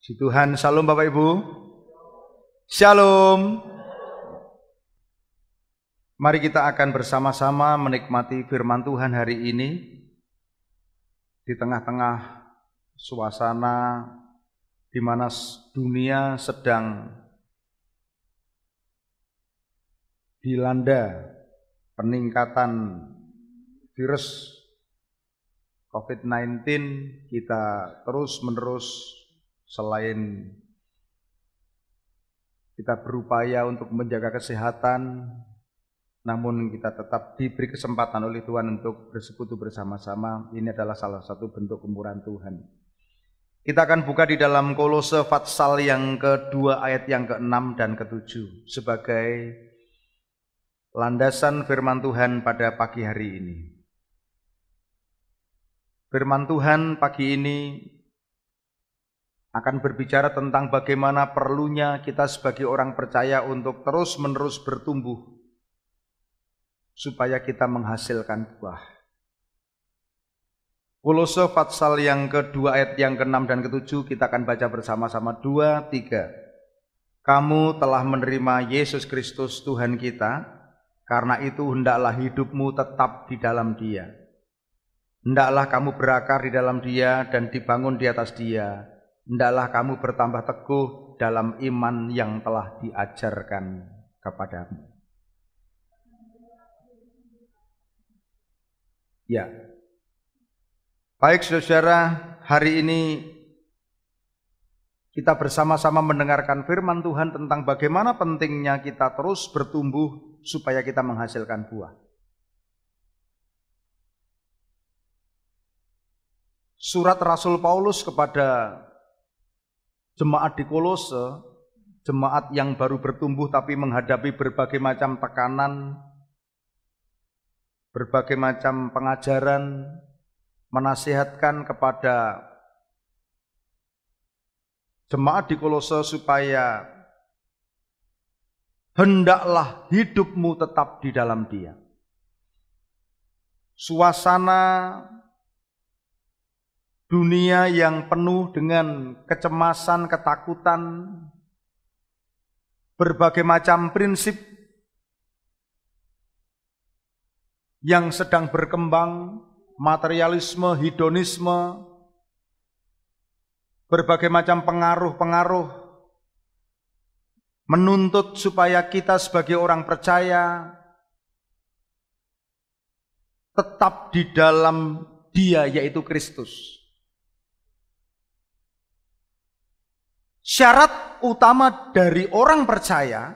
Puji Tuhan, shalom Bapak Ibu. Shalom. Mari kita akan bersama-sama menikmati firman Tuhan hari ini di tengah-tengah suasana di mana dunia sedang dilanda peningkatan virus COVID-19. Kita terus-menerus selain kita berupaya untuk menjaga kesehatan, namun kita tetap diberi kesempatan oleh Tuhan untuk bersekutu bersama-sama. Ini adalah salah satu bentuk kemurahan Tuhan. Kita akan buka di dalam Kolose pasal yang kedua ayat yang ke-6 dan ke-7 sebagai landasan firman Tuhan pada pagi hari ini. Firman Tuhan pagi ini akan berbicara tentang bagaimana perlunya kita sebagai orang percaya untuk terus-menerus bertumbuh supaya kita menghasilkan buah. Kolose pasal yang kedua ayat yang ke-6 dan ke-7 kita akan baca bersama-sama 2, 3. Kamu telah menerima Yesus Kristus Tuhan kita, karena itu hendaklah hidupmu tetap di dalam Dia. Hendaklah kamu berakar di dalam Dia dan dibangun di atas Dia. Hendaklah kamu bertambah teguh dalam iman yang telah diajarkan kepadamu. Ya, baik saudara, hari ini kita bersama-sama mendengarkan firman Tuhan tentang bagaimana pentingnya kita terus bertumbuh supaya kita menghasilkan buah. Surat Rasul Paulus kepada jemaat di Kolose, jemaat yang baru bertumbuh tapi menghadapi berbagai macam tekanan, berbagai macam pengajaran, menasihatkan kepada jemaat di Kolose supaya hendaklah hidupmu tetap di dalam Dia. Suasana dunia yang penuh dengan kecemasan, ketakutan, berbagai macam prinsip yang sedang berkembang, materialisme, hedonisme, berbagai macam pengaruh-pengaruh menuntut supaya kita sebagai orang percaya tetap di dalam Dia, yaitu Kristus. Syarat utama dari orang percaya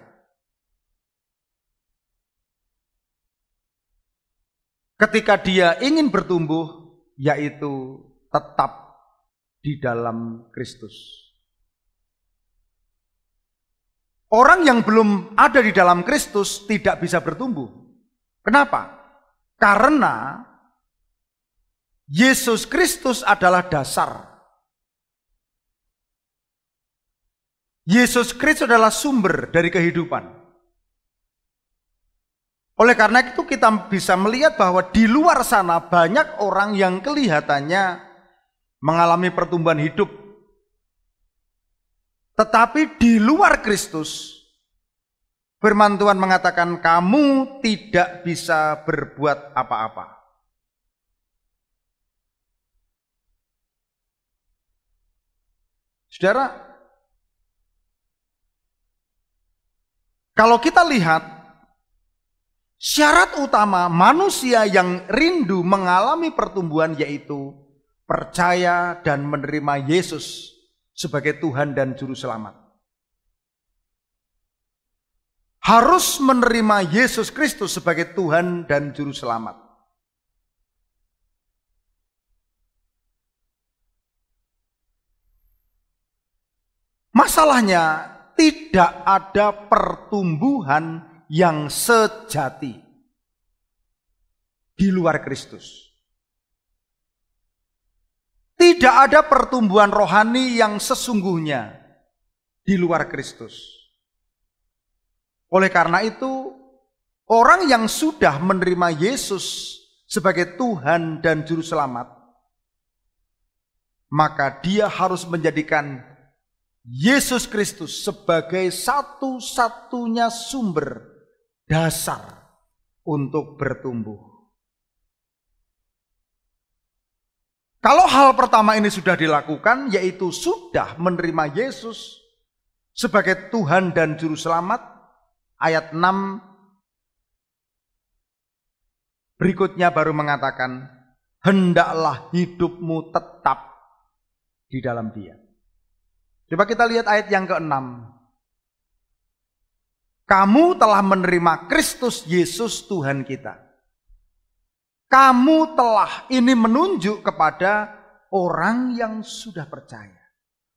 ketika dia ingin bertumbuh, yaitu tetap di dalam Kristus. Orang yang belum ada di dalam Kristus tidak bisa bertumbuh. Kenapa? Karena Yesus Kristus adalah dasar. Yesus Kristus adalah sumber dari kehidupan. Oleh karena itu kita bisa melihat bahwa di luar sana banyak orang yang kelihatannya mengalami pertumbuhan hidup. Tetapi di luar Kristus, firman Tuhan mengatakan kamu tidak bisa berbuat apa-apa. Saudara, kalau kita lihat, syarat utama manusia yang rindu mengalami pertumbuhan yaitu percaya dan menerima Yesus sebagai Tuhan dan Juru Selamat. Harus menerima Yesus Kristus sebagai Tuhan dan Juru Selamat. Masalahnya, tidak ada pertumbuhan yang sejati di luar Kristus. Tidak ada pertumbuhan rohani yang sesungguhnya di luar Kristus. Oleh karena itu, orang yang sudah menerima Yesus sebagai Tuhan dan Juru Selamat, maka dia harus menjadikan Yesus Kristus sebagai satu-satunya sumber dasar untuk bertumbuh. Kalau hal pertama ini sudah dilakukan, yaitu sudah menerima Yesus sebagai Tuhan dan Juru Selamat, ayat 6 berikutnya baru mengatakan, hendaklah hidupmu tetap di dalam Dia. Coba kita lihat ayat yang ke-6. Kamu telah menerima Kristus Yesus Tuhan kita. Kamu telah, ini menunjuk kepada orang yang sudah percaya.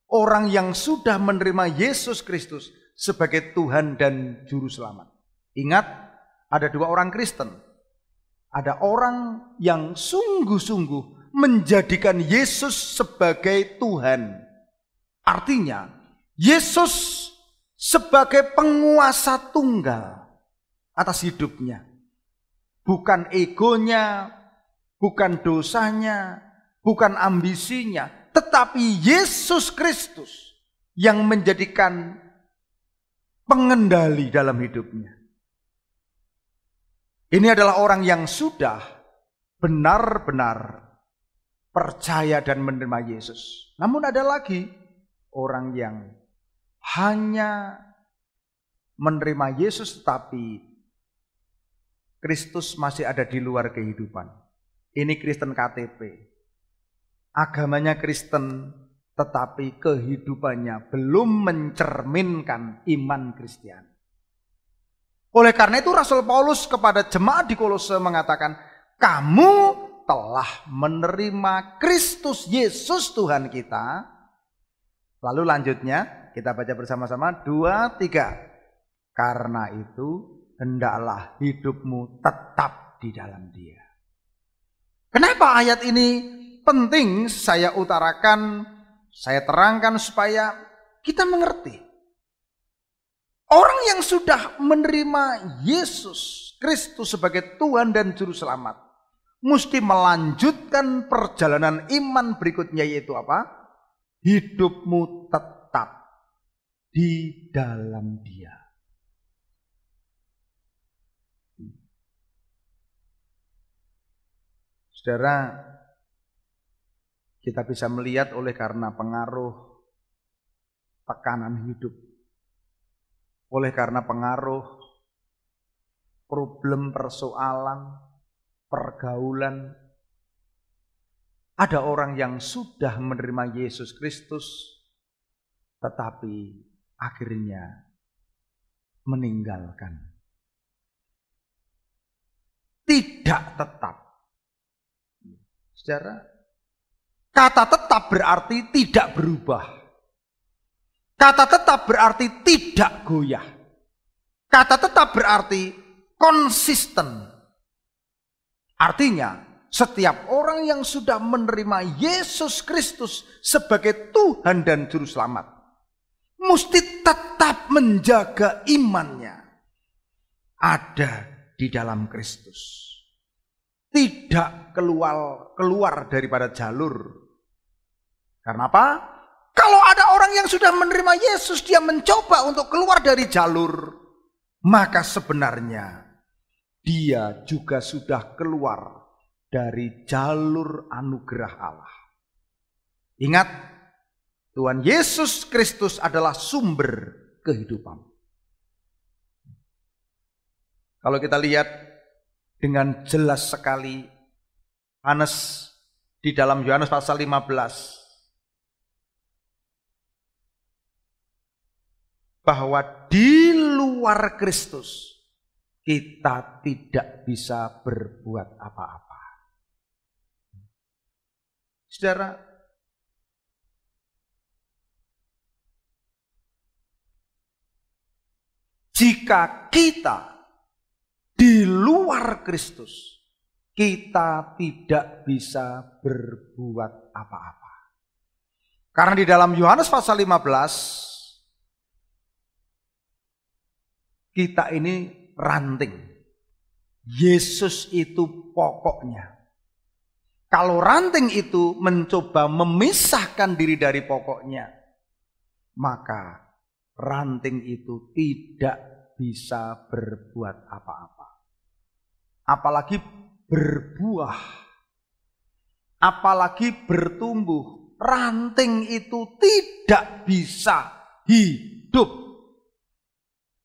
Orang yang sudah menerima Yesus Kristus sebagai Tuhan dan Juru Selamat. Ingat, ada dua orang Kristen. Ada orang yang sungguh-sungguh menjadikan Yesus sebagai Tuhan. Artinya, Yesus sebagai penguasa tunggal atas hidupnya. Bukan egonya, bukan dosanya, bukan ambisinya, tetapi Yesus Kristus yang menjadikan pengendali dalam hidupnya. Ini adalah orang yang sudah benar-benar percaya dan menerima Yesus. Namun ada lagi orang yang hanya menerima Yesus tetapi Kristus masih ada di luar kehidupan. Ini Kristen KTP. Agamanya Kristen, tetapi kehidupannya belum mencerminkan iman Kristiani. Oleh karena itu Rasul Paulus kepada jemaat di Kolose mengatakan, kamu telah menerima Kristus Yesus Tuhan kita. Lalu lanjutnya, kita baca bersama-sama, 2, 3. Karena itu, hendaklah hidupmu tetap di dalam Dia. Kenapa ayat ini penting saya utarakan, saya terangkan supaya kita mengerti. Orang yang sudah menerima Yesus Kristus sebagai Tuhan dan Juru Selamat mesti melanjutkan perjalanan iman berikutnya, yaitu apa? Hidupmu tetap di dalam Dia. Saudara, kita bisa melihat oleh karena pengaruh tekanan hidup, oleh karena pengaruh problem persoalan, pergaulan, ada orang yang sudah menerima Yesus Kristus, tetapi akhirnya meninggalkan. Tidak tetap. Saudara, kata tetap berarti tidak berubah. Kata tetap berarti tidak goyah. Kata tetap berarti konsisten. Artinya, setiap orang yang sudah menerima Yesus Kristus sebagai Tuhan dan Juru Selamat mesti tetap menjaga imannya ada di dalam Kristus. Tidak keluar daripada jalur. Karena apa? Kalau ada orang yang sudah menerima Yesus, dia mencoba untuk keluar dari jalur, maka sebenarnya dia juga sudah keluar dari jalur anugerah Allah. Ingat, Tuhan Yesus Kristus adalah sumber kehidupan. Kalau kita lihat dengan jelas sekali Yohanes di dalam Yohanes pasal 15 bahwa di luar Kristus kita tidak bisa berbuat apa-apa. Saudara, jika kita di luar Kristus, kita tidak bisa berbuat apa-apa. Karena di dalam Yohanes pasal 15, kita ini ranting. Yesus itu pokoknya. Kalau ranting itu mencoba memisahkan diri dari pokoknya, maka ranting itu tidak bisa berbuat apa-apa. Apalagi berbuah, apalagi bertumbuh. Ranting itu tidak bisa hidup.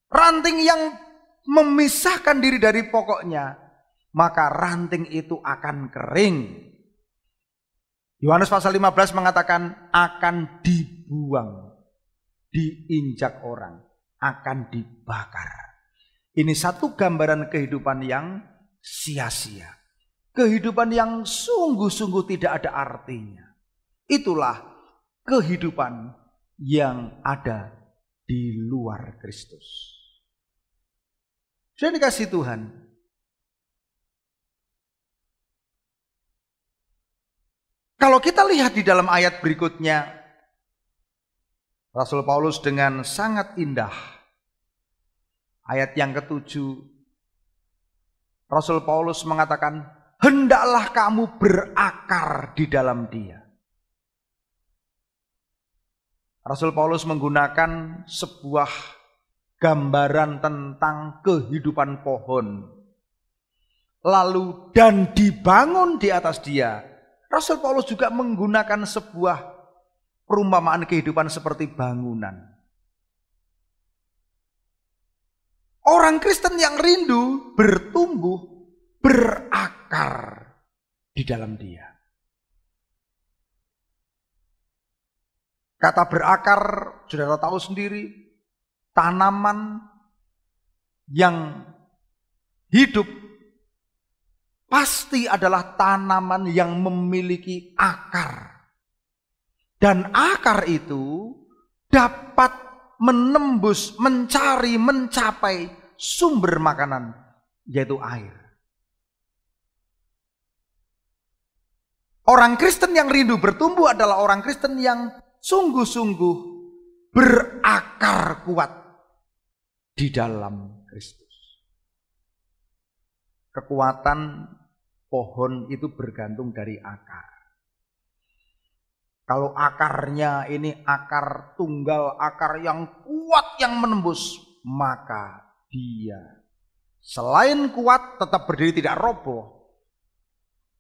Ranting yang memisahkan diri dari pokoknya, maka ranting itu akan kering. Yohanes pasal 15 mengatakan akan dibuang, diinjak orang, akan dibakar. Ini satu gambaran kehidupan yang sia-sia. Kehidupan yang sungguh-sungguh tidak ada artinya. Itulah kehidupan yang ada di luar Kristus. Sudah dikasih Tuhan. Kalau kita lihat di dalam ayat berikutnya, Rasul Paulus dengan sangat indah, ayat yang ke-7, Rasul Paulus mengatakan, hendaklah kamu berakar di dalam Dia. Rasul Paulus menggunakan sebuah gambaran tentang kehidupan pohon. Lalu dan dibangun di atas dia. Rasul Paulus juga menggunakan sebuah perumpamaan kehidupan seperti bangunan. Orang Kristen yang rindu bertumbuh, berakar di dalam Dia. Kata berakar, saudara tahu sendiri, tanaman yang hidup pasti adalah tanaman yang memiliki akar. Dan akar itu dapat menembus, mencari, mencapai sumber makanan, yaitu air. Orang Kristen yang rindu bertumbuh adalah orang Kristen yang sungguh-sungguh berakar kuat di dalam Kristus. Kekuatan pohon itu bergantung dari akar. Kalau akarnya ini akar tunggal, akar yang kuat yang menembus, maka dia selain kuat tetap berdiri tidak roboh.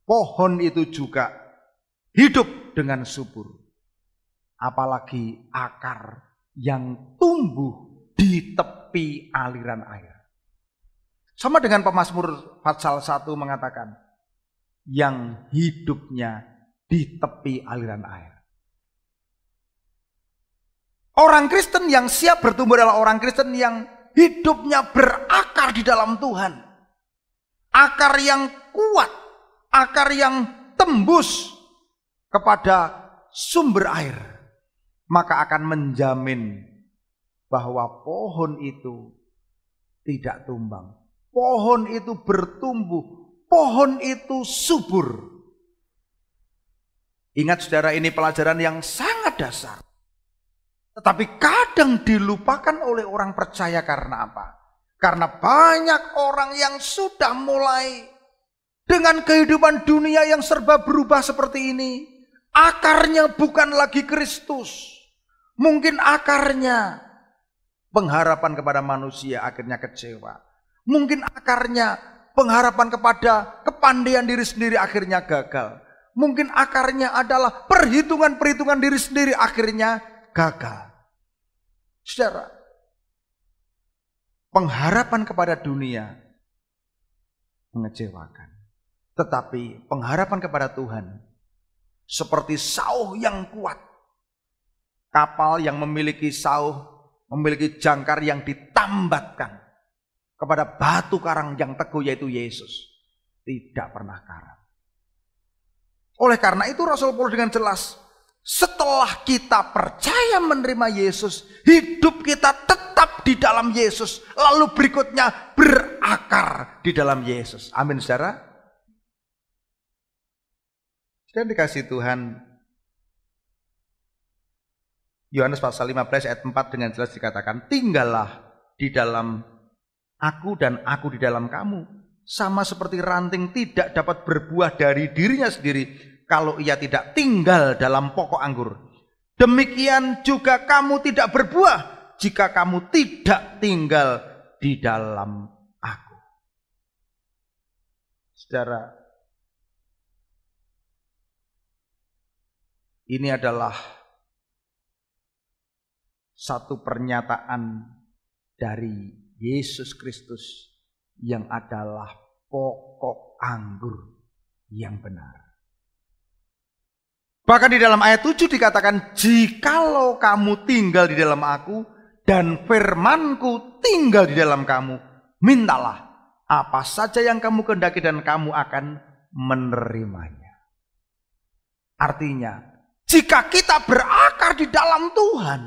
Pohon itu juga hidup dengan subur. Apalagi akar yang tumbuh di tepi aliran air. Sama dengan pemazmur pasal 1 mengatakan, yang hidupnya di tepi aliran air. Orang Kristen yang siap bertumbuh adalah orang Kristen yang hidupnya berakar di dalam Tuhan. Akar yang kuat, akar yang tembus kepada sumber air. Maka akan menjamin bahwa pohon itu tidak tumbang. Pohon itu bertumbuh. Pohon itu subur. Ingat saudara, ini pelajaran yang sangat dasar. Tetapi kadang dilupakan oleh orang percaya karena apa? Karena banyak orang yang sudah mulai dengan kehidupan dunia yang serba berubah seperti ini. Akarnya bukan lagi Kristus. Mungkin akarnya pengharapan kepada manusia akhirnya kecewa. Mungkin akarnya pengharapan kepada kepandaian diri sendiri akhirnya gagal. Mungkin akarnya adalah perhitungan-perhitungan diri sendiri akhirnya gagal. Saudara, pengharapan kepada dunia mengecewakan. Tetapi pengharapan kepada Tuhan seperti sauh yang kuat. Kapal yang memiliki sauh, memiliki jangkar yang ditambatkan kepada batu karang yang teguh yaitu Yesus. Tidak pernah karam. Oleh karena itu Rasul Paulus dengan jelas, setelah kita percaya menerima Yesus, hidup kita tetap di dalam Yesus. Lalu berikutnya berakar di dalam Yesus. Amin saudara. Dan dikasih Tuhan, Yohanes pasal 15 ayat 4 dengan jelas dikatakan, tinggallah di dalam aku dan aku di dalam kamu. Sama seperti ranting tidak dapat berbuah dari dirinya sendiri kalau ia tidak tinggal dalam pokok anggur. Demikian juga kamu tidak berbuah jika kamu tidak tinggal di dalam aku. Saudara, ini adalah satu pernyataan dari Yesus Kristus yang adalah pokok anggur yang benar. Bahkan di dalam ayat 7 dikatakan, jikalau kamu tinggal di dalam aku dan firmanku tinggal di dalam kamu, mintalah apa saja yang kamu kehendaki dan kamu akan menerimanya. Artinya, jika kita berakar di dalam Tuhan,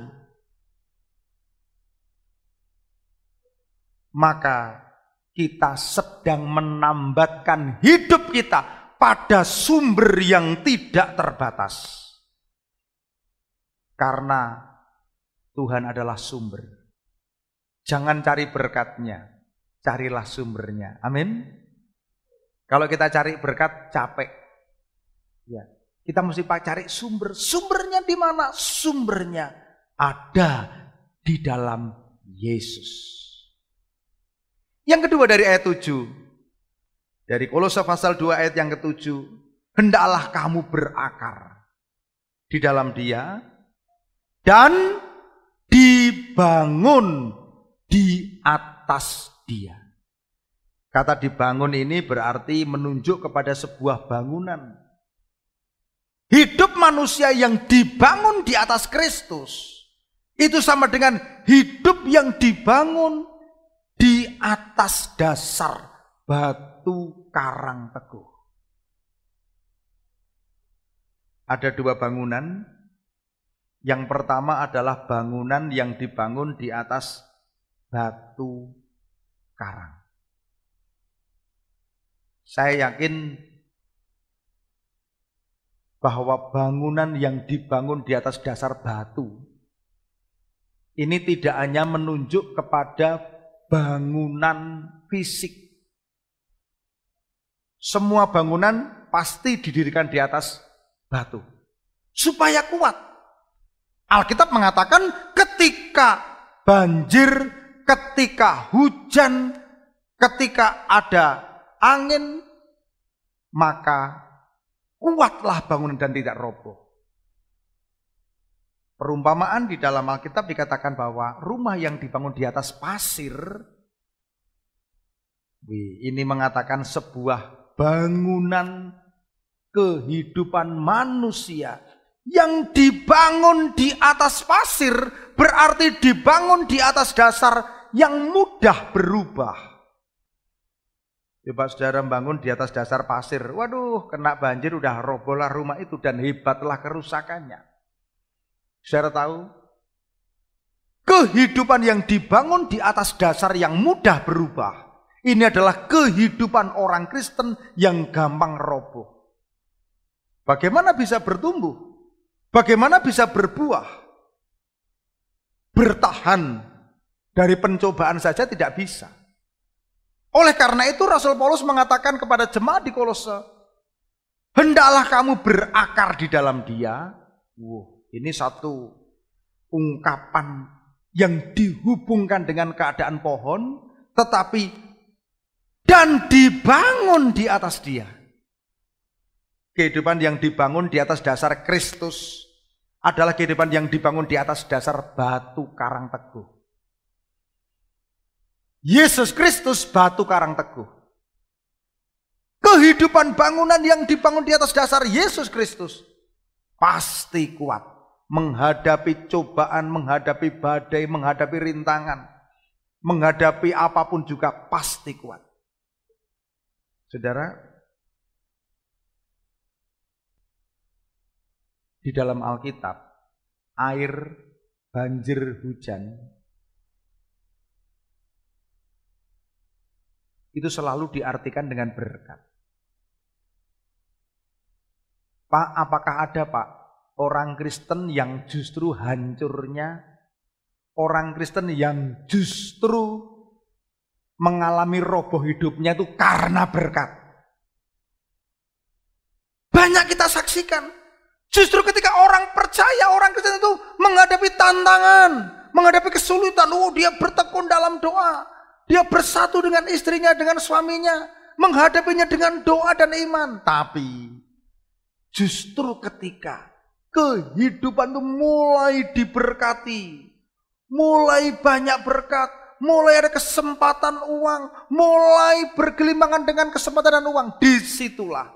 maka kita sedang menambatkan hidup kita pada sumber yang tidak terbatas. Karena Tuhan adalah sumber. Jangan cari berkatnya, carilah sumbernya. Amin. Kalau kita cari berkat capek. Ya, kita mesti cari sumber. Sumbernya di mana? Sumbernya ada di dalam Yesus. Yang kedua dari ayat 7. Dari Kolose pasal 2 ayat yang ke-7. Hendaklah kamu berakar di dalam Dia dan dibangun di atas Dia. Kata dibangun ini berarti menunjuk kepada sebuah bangunan. Hidup manusia yang dibangun di atas Kristus itu sama dengan hidup yang dibangun di atas dasar batu karang teguh. Ada dua bangunan. Yang pertama adalah bangunan yang dibangun di atas batu karang. Saya yakin bahwa bangunan yang dibangun di atas dasar batu ini tidak hanya menunjuk kepada bangunan fisik. Semua bangunan pasti didirikan di atas batu supaya kuat. Alkitab mengatakan ketika banjir, ketika hujan, ketika ada angin, maka kuatlah bangunan dan tidak roboh. Perumpamaan di dalam Alkitab dikatakan bahwa rumah yang dibangun di atas pasir, ini mengatakan sebuah bangunan kehidupan manusia yang dibangun di atas pasir, berarti dibangun di atas dasar yang mudah berubah. Coba saudara bangun di atas dasar pasir, waduh kena banjir udah robohlah rumah itu dan hebatlah kerusakannya. Saudara tahu, kehidupan yang dibangun di atas dasar yang mudah berubah, ini adalah kehidupan orang Kristen yang gampang roboh. Bagaimana bisa bertumbuh? Bagaimana bisa berbuah? Bertahan dari pencobaan saja tidak bisa. Oleh karena itu Rasul Paulus mengatakan kepada jemaat di Kolose, hendaklah kamu berakar di dalam Dia. Ini satu ungkapan yang dihubungkan dengan keadaan pohon, tetapi dan dibangun di atas Dia. Kehidupan yang dibangun di atas dasar Kristus adalah kehidupan yang dibangun di atas dasar batu karang teguh. Yesus Kristus batu karang teguh. Kehidupan bangunan yang dibangun di atas dasar Yesus Kristus pasti kuat menghadapi cobaan, menghadapi badai, menghadapi rintangan, menghadapi apapun juga pasti kuat. Saudara, di dalam Alkitab, air, banjir, hujan itu selalu diartikan dengan berkat. Pak, apakah ada Pak orang Kristen yang justru hancurnya, orang Kristen yang justru mengalami roboh hidupnya itu karena berkat? Banyak kita saksikan. Justru ketika orang percaya, orang Kristen itu menghadapi tantangan, menghadapi kesulitan, dia bertekun dalam doa. Dia bersatu dengan istrinya, dengan suaminya, menghadapinya dengan doa dan iman. Tapi justru ketika kehidupan itu mulai diberkati, mulai banyak berkat, mulai ada kesempatan uang, mulai bergelimpangan dengan kesempatan dan uang, disitulah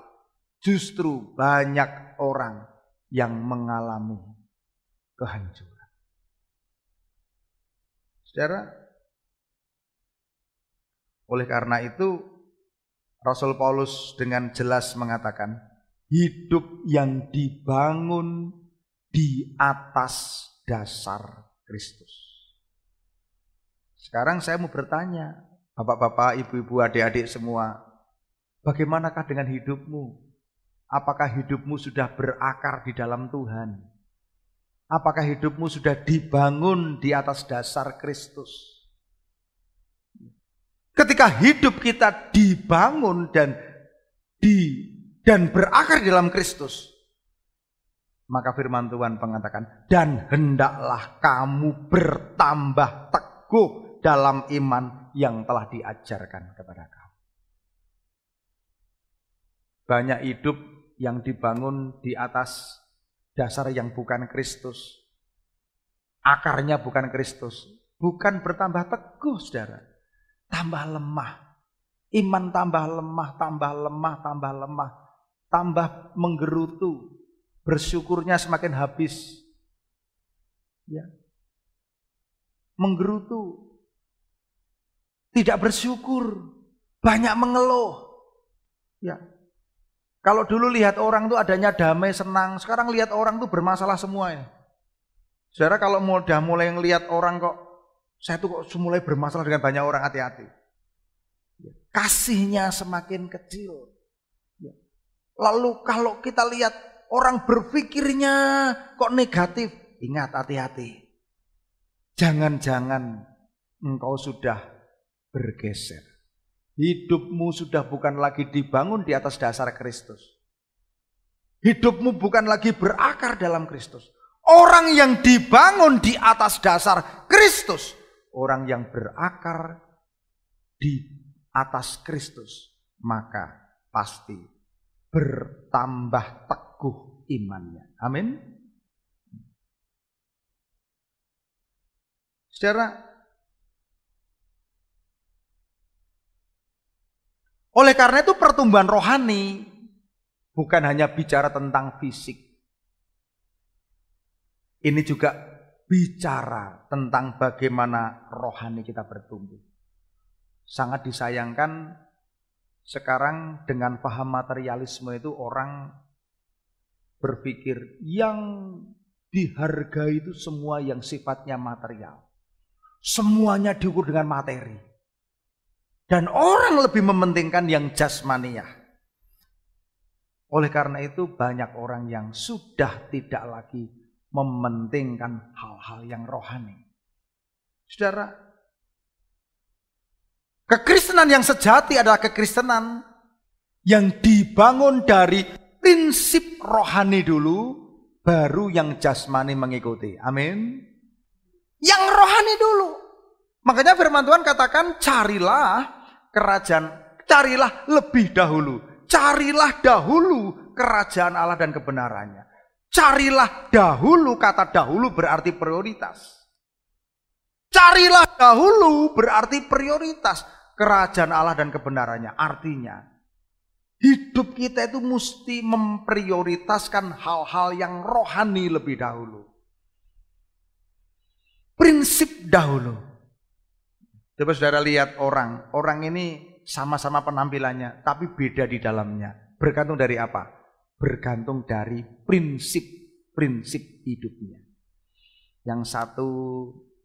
justru banyak orang yang mengalami kehancuran. Saudara, oleh karena itu Rasul Paulus dengan jelas mengatakan, hidup yang dibangun di atas dasar Kristus. Sekarang saya mau bertanya, bapak-bapak, ibu-ibu, adik-adik semua, bagaimanakah dengan hidupmu? Apakah hidupmu sudah berakar di dalam Tuhan? Apakah hidupmu sudah dibangun di atas dasar Kristus? Ketika hidup kita dibangun dan berakar di dalam Kristus, maka firman Tuhan mengatakan, dan hendaklah kamu bertambah teguh dalam iman yang telah diajarkan kepada kamu. Banyak hidup yang dibangun di atas dasar yang bukan Kristus. Akarnya bukan Kristus. Bukan bertambah teguh, saudara. Tambah lemah. Iman tambah lemah, tambah lemah, tambah lemah. Tambah menggerutu. Bersyukurnya semakin habis. Ya. Menggerutu. Tidak bersyukur. Banyak mengeluh. Ya. Kalau dulu lihat orang tuh adanya damai, senang. Sekarang lihat orang tuh bermasalah semua ya. Saudara, kalau udah mulai ngelihat orang kok, saya tuh kok mulai bermasalah dengan banyak orang, hati-hati. Kasihnya semakin kecil. Lalu kalau kita lihat orang berpikirnya kok negatif, ingat, hati-hati. Jangan-jangan engkau sudah bergeser. Hidupmu sudah bukan lagi dibangun di atas dasar Kristus. Hidupmu bukan lagi berakar dalam Kristus. Orang yang dibangun di atas dasar Kristus, orang yang berakar di atas Kristus, maka pasti bertambah teguh imannya. Amin. Saudara, oleh karena itu pertumbuhan rohani bukan hanya bicara tentang fisik. Ini juga bicara tentang bagaimana rohani kita bertumbuh. Sangat disayangkan sekarang dengan paham materialisme itu orang berpikir yang dihargai itu semua yang sifatnya material. Semuanya diukur dengan materi. Dan orang lebih mementingkan yang jasmaniah. Oleh karena itu banyak orang yang sudah tidak lagi mementingkan hal-hal yang rohani. Saudara, kekristenan yang sejati adalah kekristenan yang dibangun dari prinsip rohani dulu, baru yang jasmani mengikuti. Amin. Yang rohani dulu. Makanya firman Tuhan katakan, carilah kerajaan, carilah lebih dahulu. Carilah dahulu kerajaan Allah dan kebenarannya. Carilah dahulu, kata dahulu berarti prioritas. Carilah dahulu berarti prioritas kerajaan Allah dan kebenarannya. Artinya, hidup kita itu mesti memprioritaskan hal-hal yang rohani lebih dahulu. Prinsip dahulu. Coba saudara lihat orang ini sama-sama penampilannya, tapi beda di dalamnya. Bergantung dari apa? Bergantung dari prinsip-prinsip hidupnya. Yang satu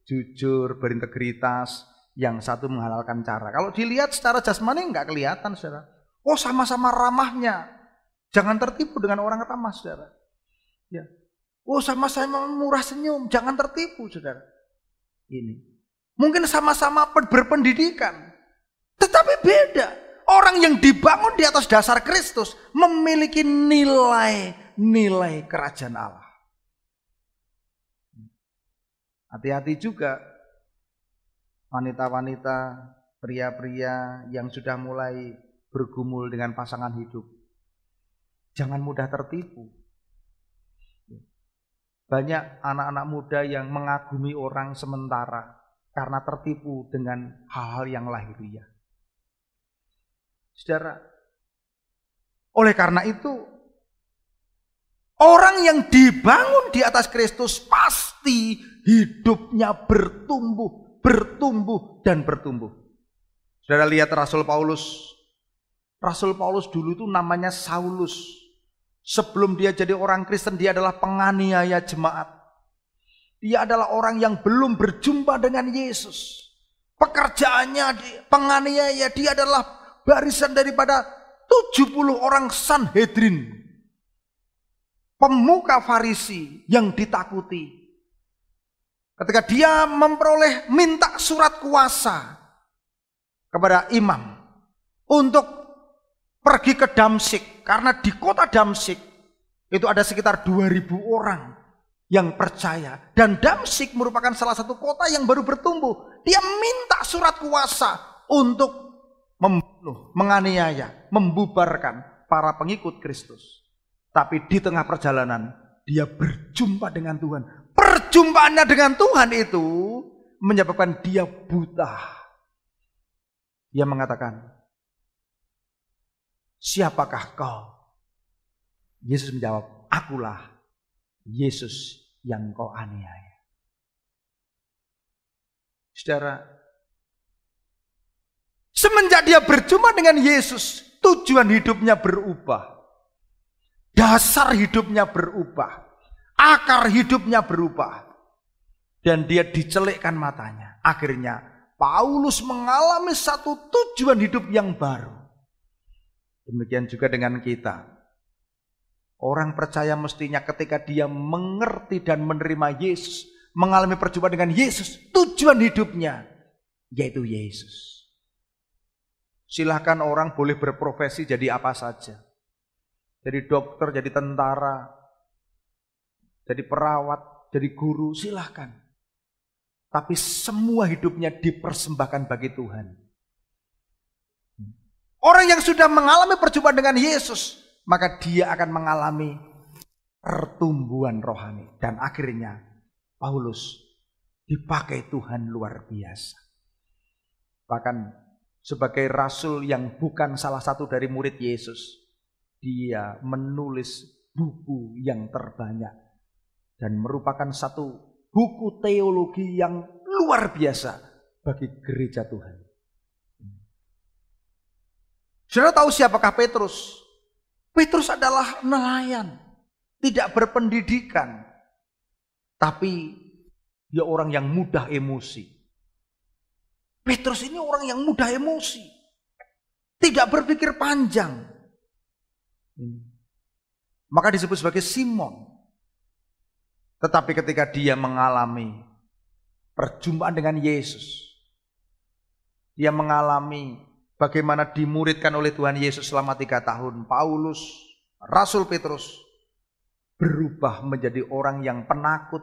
jujur, berintegritas, yang satu menghalalkan cara. Kalau dilihat secara jasmani nggak kelihatan, saudara. Oh, sama-sama ramahnya. Jangan tertipu dengan orang ramah, saudara. Ya. Oh, sama-sama murah senyum. Jangan tertipu, saudara. Ini. Mungkin sama-sama berpendidikan, tetapi beda. Orang yang dibangun di atas dasar Kristus memiliki nilai-nilai kerajaan Allah. Hati-hati juga wanita-wanita, pria-pria yang sudah mulai bergumul dengan pasangan hidup. Jangan mudah tertipu. Banyak anak-anak muda yang mengagumi orang sementara karena tertipu dengan hal-hal yang lahiriah. Saudara, oleh karena itu, orang yang dibangun di atas Kristus pasti hidupnya bertumbuh, dan bertumbuh. Saudara lihat Rasul Paulus. Rasul Paulus dulu itu namanya Saulus. Sebelum dia jadi orang Kristen, dia adalah penganiaya jemaat. Dia adalah orang yang belum berjumpa dengan Yesus. Pekerjaannya penganiaya, dia adalah barisan daripada 70 orang Sanhedrin. Pemuka Farisi yang ditakuti. Ketika dia minta surat kuasa kepada imam untuk pergi ke Damsyik, karena di kota Damsyik itu ada sekitar 2000 orang yang percaya, dan Damsyik merupakan salah satu kota yang baru bertumbuh. Dia minta surat kuasa untuk membunuh, menganiaya, membubarkan para pengikut Kristus. Tapi di tengah perjalanan dia berjumpa dengan Tuhan. Perjumpaannya dengan Tuhan itu menyebabkan dia buta. Dia mengatakan, "Siapakah kau?" Yesus menjawab, "Akulah Yesus yang kau aniaya." Saudara, semenjak dia berjumpa dengan Yesus, tujuan hidupnya berubah. Dasar hidupnya berubah. Akar hidupnya berubah. Dan dia dicelikkan matanya. Akhirnya Paulus mengalami satu tujuan hidup yang baru. Demikian juga dengan kita. Orang percaya mestinya ketika dia mengerti dan menerima Yesus, mengalami perjumpaan dengan Yesus, tujuan hidupnya yaitu Yesus. Silahkan orang boleh berprofesi jadi apa saja. Jadi dokter, jadi tentara, jadi perawat, jadi guru, silahkan. Tapi semua hidupnya dipersembahkan bagi Tuhan. Orang yang sudah mengalami perjumpaan dengan Yesus, maka dia akan mengalami pertumbuhan rohani. Dan akhirnya Paulus dipakai Tuhan luar biasa. Bahkan sebagai rasul yang bukan salah satu dari murid Yesus, dia menulis buku yang terbanyak dan merupakan satu buku teologi yang luar biasa bagi gereja Tuhan. Saudara tahu siapakah Petrus? Petrus adalah nelayan, tidak berpendidikan, tapi dia orang yang mudah emosi. Petrus ini orang yang mudah emosi, tidak berpikir panjang. Maka disebut sebagai Simon. Tetapi ketika dia mengalami perjumpaan dengan Yesus, dia mengalami bagaimana dimuridkan oleh Tuhan Yesus selama 3 tahun. Paulus, Rasul Petrus, berubah menjadi orang yang penakut,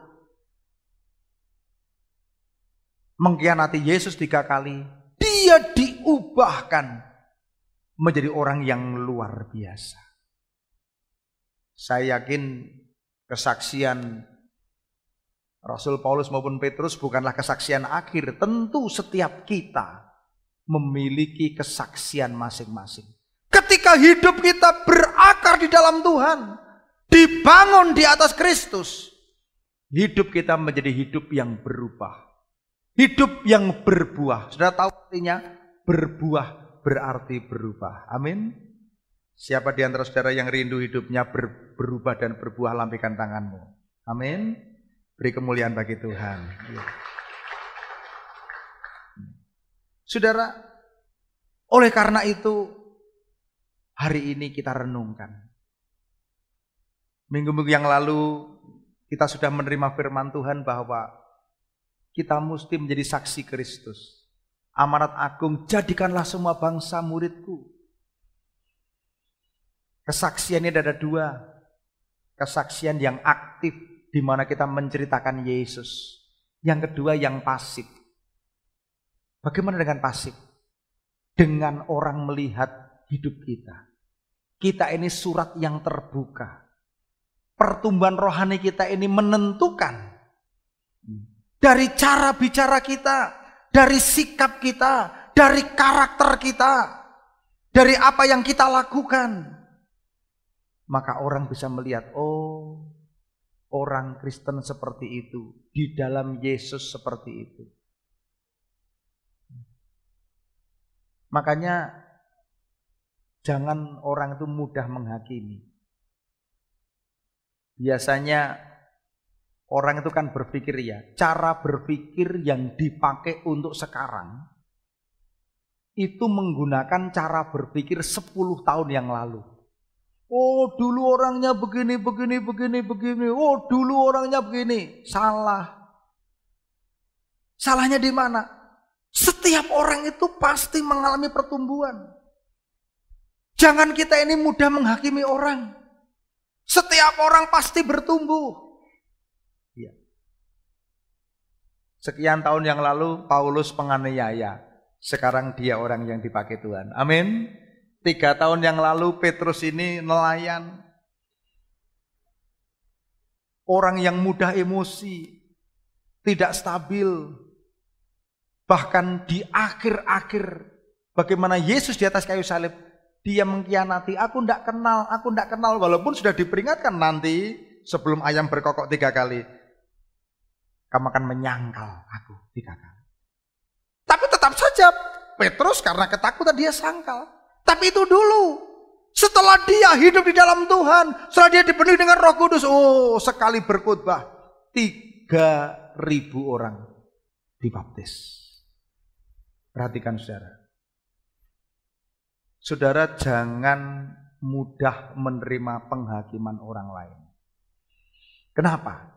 mengkhianati Yesus 3 kali. Dia diubahkan menjadi orang yang luar biasa. Saya yakin kesaksian Rasul Paulus maupun Petrus bukanlah kesaksian akhir. Tentu setiap kita memiliki kesaksian masing-masing. Ketika hidup kita berakar di dalam Tuhan, dibangun di atas Kristus, hidup kita menjadi hidup yang berubah. Hidup yang berbuah. Sudah tahu artinya berbuah berarti berubah. Amin. Siapa di antara saudara yang rindu hidupnya berubah dan berbuah, lambaikan tanganmu. Amin. Beri kemuliaan bagi Tuhan. Saudara, oleh karena itu hari ini kita renungkan. Minggu-minggu yang lalu kita sudah menerima firman Tuhan bahwa kita mesti menjadi saksi Kristus. Amanat agung, jadikanlah semua bangsa muridku. Kesaksian ini ada dua. Kesaksian yang aktif, di mana kita menceritakan Yesus. Yang kedua yang pasif. Bagaimana dengan pasif? Dengan orang melihat hidup kita. Kita ini surat yang terbuka. Pertumbuhan rohani kita ini menentukan. Dari cara bicara kita, dari sikap kita, dari karakter kita, dari apa yang kita lakukan. Maka orang bisa melihat, oh, orang Kristen seperti itu, di dalam Yesus seperti itu. Makanya jangan orang itu mudah menghakimi. Biasanya orang itu kan berpikir ya, cara berpikir yang dipakai untuk sekarang itu menggunakan cara berpikir 10 tahun yang lalu. Oh, dulu orangnya begini. Oh, dulu orangnya begini. Salah. Salahnya di mana? Setiap orang itu pasti mengalami pertumbuhan. Jangan kita ini mudah menghakimi orang. Setiap orang pasti bertumbuh. Ya. Sekian tahun yang lalu Paulus penganiaya. Sekarang dia orang yang dipakai Tuhan. Amin. 3 tahun yang lalu Petrus ini nelayan. Orang yang mudah emosi, tidak stabil. Bahkan di akhir-akhir bagaimana Yesus di atas kayu salib, dia mengkhianati, aku tidak kenal. Walaupun sudah diperingatkan nanti sebelum ayam berkokok 3 kali, kamu akan menyangkal aku 3 kali. Tapi tetap saja Petrus karena ketakutan dia sangkal. Tapi itu dulu. Setelah dia hidup di dalam Tuhan, setelah dia dipenuhi dengan Roh Kudus, oh, sekali berkhotbah 3.000 orang dibaptis. Perhatikan saudara. Saudara jangan mudah menerima penghakiman orang lain. Kenapa?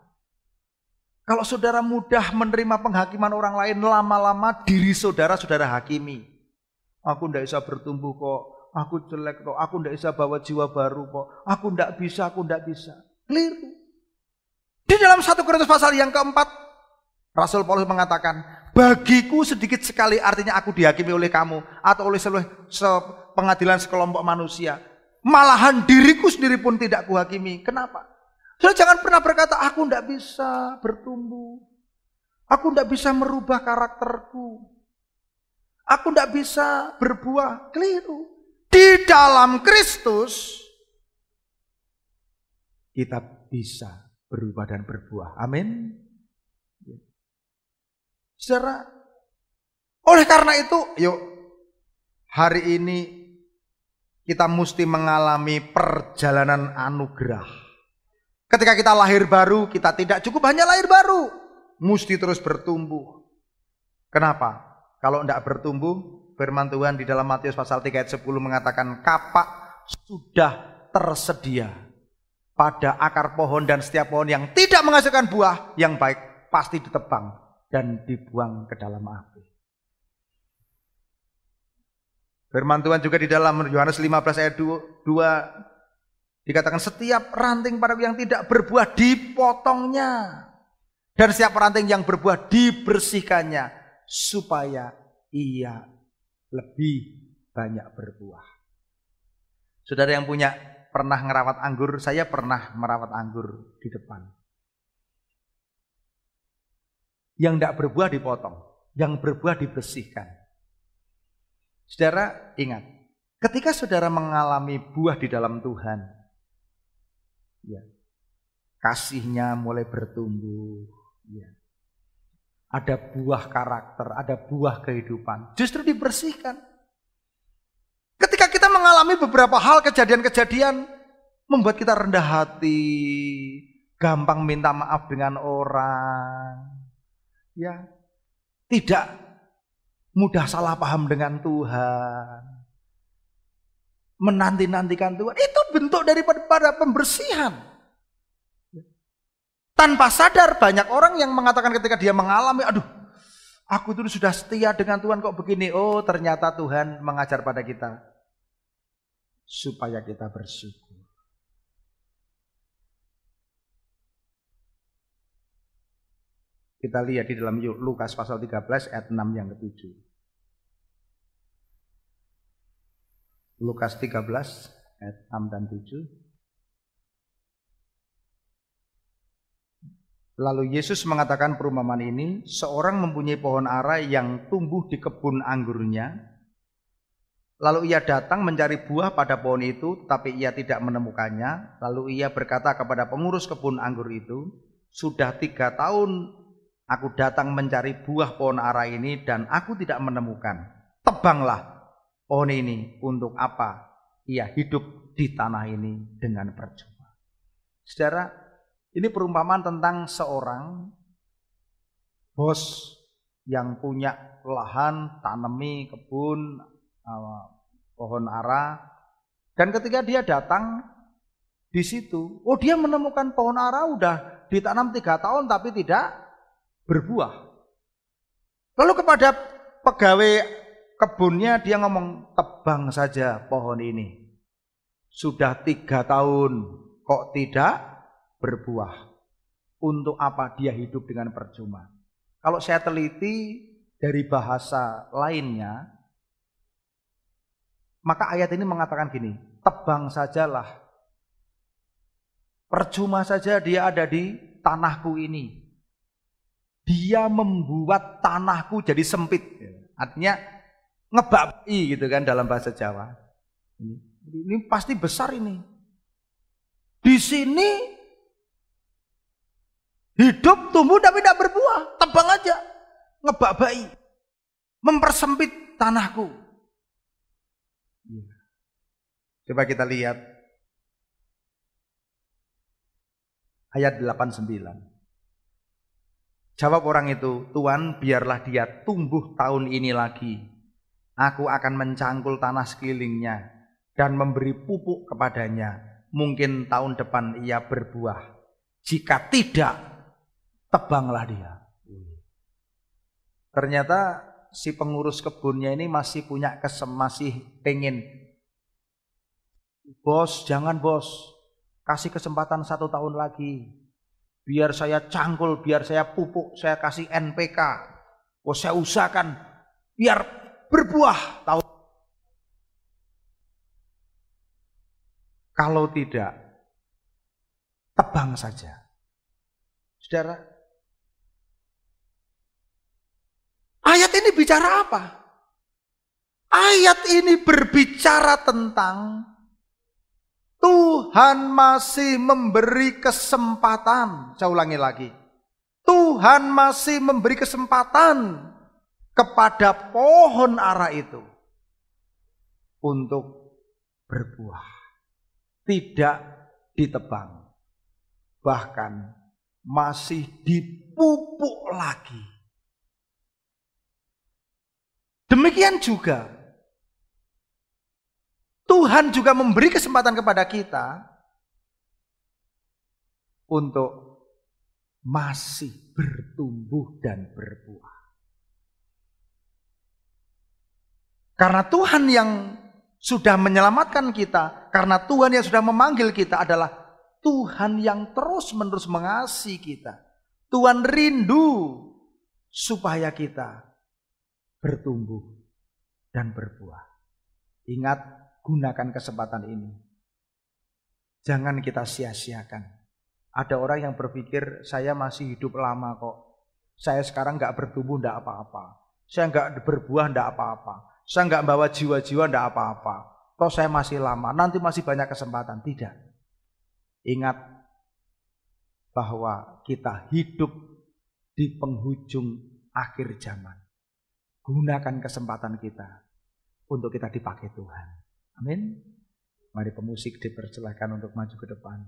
Kalau saudara mudah menerima penghakiman orang lain, lama-lama diri saudara hakimi. Aku tidak bisa bertumbuh kok, aku jelek kok, aku tidak bisa bawa jiwa baru kok, aku tidak bisa. Keliru. Di dalam 1 Korintus pasal yang keempat, Rasul Paulus mengatakan, bagiku sedikit sekali artinya aku dihakimi oleh kamu, atau oleh seluruh pengadilan sekelompok manusia. Malahan diriku sendiri pun tidak kuhakimi. Kenapa? Saudara jangan pernah berkata, aku tidak bisa bertumbuh, aku tidak bisa merubah karakterku, aku tidak bisa berbuah. Keliru. Di dalam Kristus kita bisa berubah dan berbuah. Amin. Saudara, oleh karena itu, yuk hari ini kita mesti mengalami perjalanan anugerah. Ketika kita lahir baru, kita tidak cukup hanya lahir baru, mesti terus bertumbuh. Kenapa? Kalau tidak bertumbuh, firman Tuhan di dalam Matius pasal 3 ayat 10 mengatakan, kapak sudah tersedia pada akar pohon, dan setiap pohon yang tidak menghasilkan buah yang baik pasti ditebang dan dibuang ke dalam api. Firman Tuhan juga di dalam Yohanes 15 ayat 2 dikatakan, setiap ranting padaku yang tidak berbuah dipotongnya, dan setiap ranting yang berbuah dibersihkannya, supaya ia lebih banyak berbuah. Saudara yang pernah merawat anggur, saya pernah merawat anggur di depan. Yang tidak berbuah dipotong, yang berbuah dibersihkan. Saudara ingat, ketika saudara mengalami buah di dalam Tuhan, ya, kasihnya mulai bertumbuh, ya. Ada buah karakter, ada buah kehidupan, justru dibersihkan. Ketika kita mengalami beberapa hal, kejadian-kejadian membuat kita rendah hati, gampang minta maaf dengan orang, ya, tidak mudah salah paham dengan Tuhan, menanti-nantikan Tuhan, itu bentuk daripada pembersihan. Tanpa sadar banyak orang yang mengatakan ketika dia mengalami, aduh, aku itu sudah setia dengan Tuhan kok begini. Oh, ternyata Tuhan mengajar pada kita supaya kita bersyukur. Kita lihat di dalam Lukas pasal 13 ayat 6 yang ke-7. Lukas 13 ayat 6 dan 7. Lalu Yesus mengatakan perumpamaan ini, seorang mempunyai pohon ara yang tumbuh di kebun anggurnya. Lalu ia datang mencari buah pada pohon itu, tapi ia tidak menemukannya. Lalu ia berkata kepada pengurus kebun anggur itu, sudah 3 tahun aku datang mencari buah pohon ara ini dan aku tidak menemukan. Tebanglah pohon ini, untuk apa ia hidup di tanah ini dengan percuma. Saudara, ini perumpamaan tentang seorang bos yang punya lahan, tanami kebun, pohon ara. Dan ketika dia datang di situ, dia menemukan pohon ara udah ditanam 3 tahun tapi tidak berbuah. Lalu kepada pegawai kebunnya dia ngomong, tebang saja pohon ini. Sudah 3 tahun kok tidak berbuah. Untuk apa dia hidup dengan percuma? Kalau saya teliti dari bahasa lainnya, maka ayat ini mengatakan gini, tebang sajalah. Percuma saja dia ada di tanahku ini. Dia membuat tanahku jadi sempit. Artinya ngebabi gitu kan dalam bahasa Jawa. Ini pasti besar ini. Di sini hidup, tumbuh tapi tidak berbuah. Tebang aja. Ngebabai. Mempersempit tanahku. Coba kita lihat. Ayat 89. Jawab orang itu, Tuhan biarlah dia tumbuh tahun ini lagi. Aku akan mencangkul tanah sekelilingnya dan memberi pupuk kepadanya. Mungkin tahun depan ia berbuah. Jika tidak, tebanglah dia. Ternyata si pengurus kebunnya ini masih punya masih pengen. Bos, jangan bos, kasih kesempatan 1 tahun lagi. Biar saya cangkul, biar saya pupuk, saya kasih NPK. Saya usahakan biar berbuah tahun. Kalau tidak, tebang saja. Saudara, ayat ini bicara apa? Ayat ini berbicara tentang Tuhan masih memberi kesempatan. Saya ulangi lagi. Tuhan masih memberi kesempatan kepada pohon ara itu untuk berbuah. Tidak ditebang. Bahkan masih dipupuk lagi. Demikian juga Tuhan juga memberi kesempatan kepada kita untuk masih bertumbuh dan berbuah. Karena Tuhan yang sudah menyelamatkan kita, karena Tuhan yang sudah memanggil kita adalah Tuhan yang terus-menerus mengasihi kita. Tuhan rindu supaya kita bertumbuh dan berbuah. Ingat, gunakan kesempatan ini. Jangan kita sia-siakan. Ada orang yang berpikir, saya masih hidup lama kok. Saya sekarang gak bertumbuh, gak apa-apa. Saya gak berbuah, gak apa-apa. Saya gak bawa jiwa-jiwa, gak apa-apa. Toh saya masih lama, nanti masih banyak kesempatan. Tidak. Ingat bahwa kita hidup di penghujung akhir zaman. Gunakan kesempatan kita untuk kita dipakai Tuhan. Amin. Mari pemusik dipersilakan untuk maju ke depan.